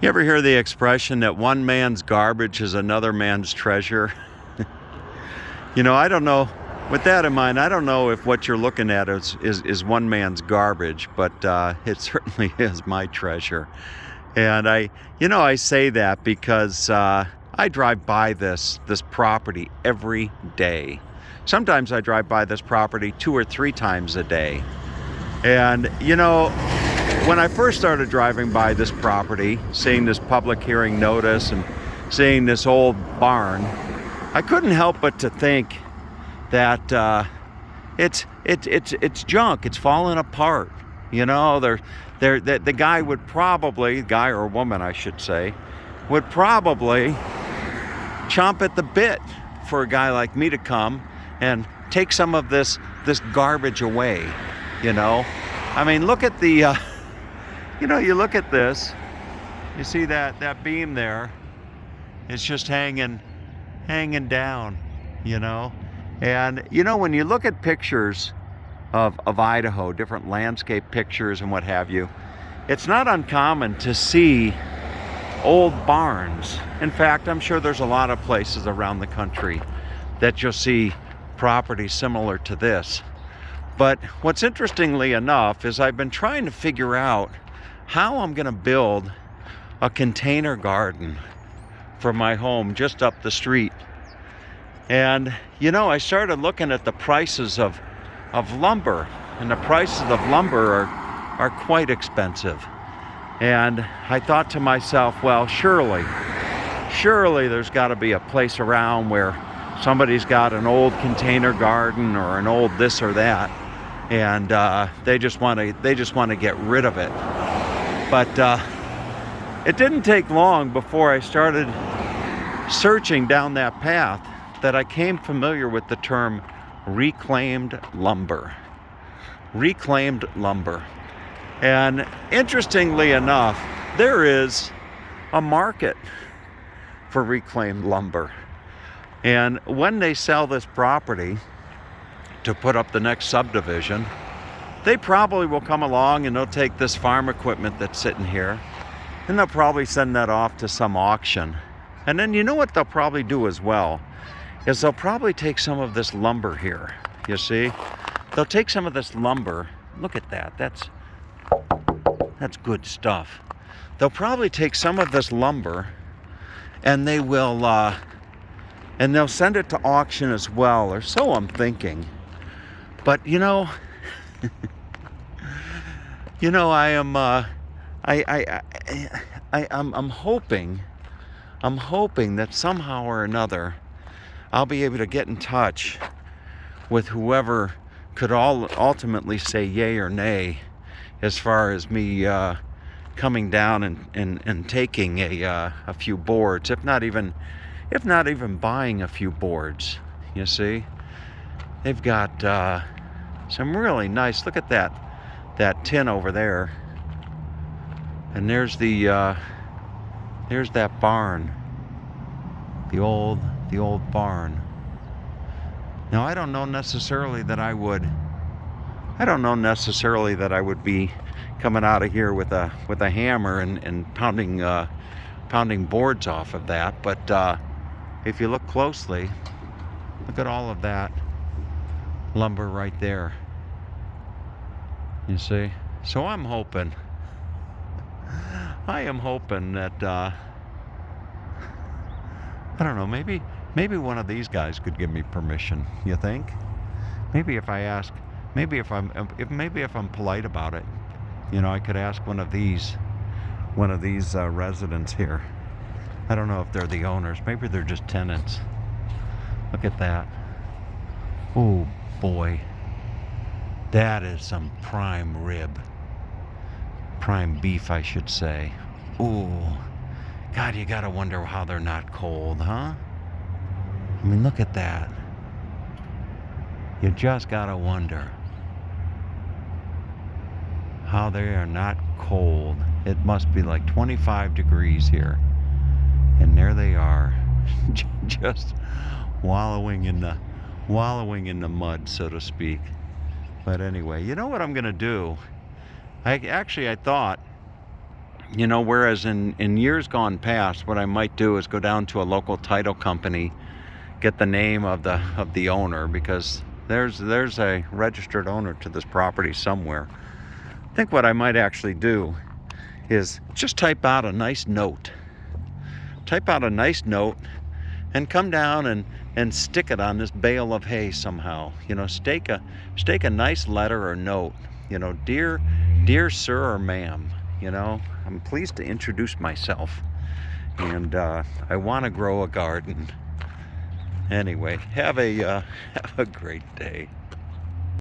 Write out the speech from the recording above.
You ever hear the expression that one man's garbage is another man's treasure? I don't know. With that in mind, I don't know if what you're looking at is one man's garbage, but it certainly is my treasure. And I say that because I drive by this property every day. Sometimes I drive by this property 2 or 3 times a day. And when I first started driving by this property, seeing this public hearing notice and seeing this old barn, I couldn't help but to think that it's junk. It's falling apart. The guy would probably, guy or woman, I should say, would probably chomp at the bit for a guy like me to come and take some of this garbage away. I mean, look at the. You look at this, you see that beam there, it's just hanging down, And, when you look at pictures of Idaho, different landscape pictures and what have you, it's not uncommon to see old barns. In fact, I'm sure there's a lot of places around the country that you'll see property similar to this. But what's interestingly enough is I've been trying to figure out how I'm going to build a container garden for my home just up the street. And I started looking at the prices of lumber, and the prices of lumber are quite expensive. And I thought to myself, well, surely there's got to be a place around where somebody's got an old container garden or an old this or that, and they just want to get rid of it. But it didn't take long before I started searching down that path that I came familiar with the term reclaimed lumber. Reclaimed lumber. And interestingly enough, there is a market for reclaimed lumber. And when they sell this property to put up the next subdivision, they probably will come along and they'll take this farm equipment that's sitting here and they'll probably send that off to some auction. And then what they'll probably do as well is they'll probably take some of this lumber here. You see? They'll take some of this lumber. Look at that. That's good stuff. They'll probably take some of this lumber and they will and they'll send it to auction as well, or so I'm thinking. But I'm hoping that somehow or another I'll be able to get in touch with whoever could ultimately say yay or nay as far as me coming down and taking a few boards, if not even buying a few boards. You see, they've got some really nice. Look at that tin over there, and there's that barn, the old barn. Now I don't know necessarily that I would be coming out of here with a hammer and pounding boards off of that, but if you look closely, look at all of that lumber right there. You see? So I am hoping that I don't know, maybe one of these guys could give me permission. You think? Maybe if I'm polite about it, I could ask one of these residents here. I don't know if they're the owners. Maybe they're just tenants. Look at that. Oh boy, that is some prime rib. Prime beef, I should say. Ooh, God, you gotta wonder how they're not cold, huh? I mean, look at that. You just gotta wonder how they are not cold. It must be like 25 degrees here. And there they are, just wallowing in the mud, so to speak. But anyway, you know what I'm gonna do? I thought You know, whereas in years gone past, what I might do is go down to a local title company, get the name of the owner, because there's a registered owner to this property somewhere. I think what I might actually do is just type out a nice note. And come down and stick it on this bale of hay somehow. You know, stake a nice letter or note. You know, dear sir or ma'am, you know, I'm pleased to introduce myself, and I want to grow a garden. Anyway, have a great day.